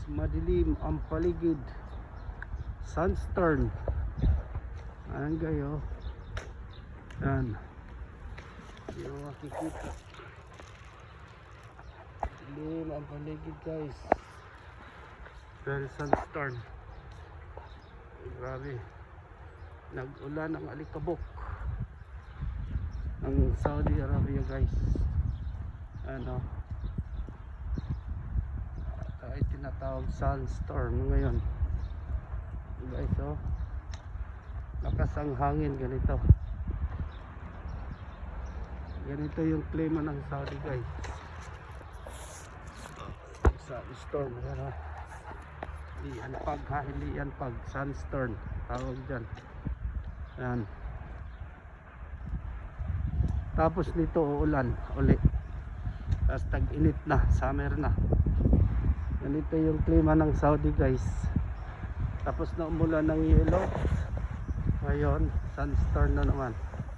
madilim ang paligid. Sandstorm. Ayan kayo. Yan. Hindi mo makikita. Dilim ang paligid guys. Very sandstorm. Ay, grabe. Nag-ulan ang alikabok ang Saudi Arabia guys. Ano? Ay tinatawag sandstorm ngayon guys. Oh, lakas ang hangin. Ganito yung klima ng Saudi guys. Sandstorm. Hindi yan pag ha, hindi yan pag sandstorm tawag dyan. Yan. Tapos nito uulan uli. Tapos tag-init na, summer na. Ganito yung klima ng Saudi guys. Tapos na umulan ng yelo. Ngayon, sandstorm na naman.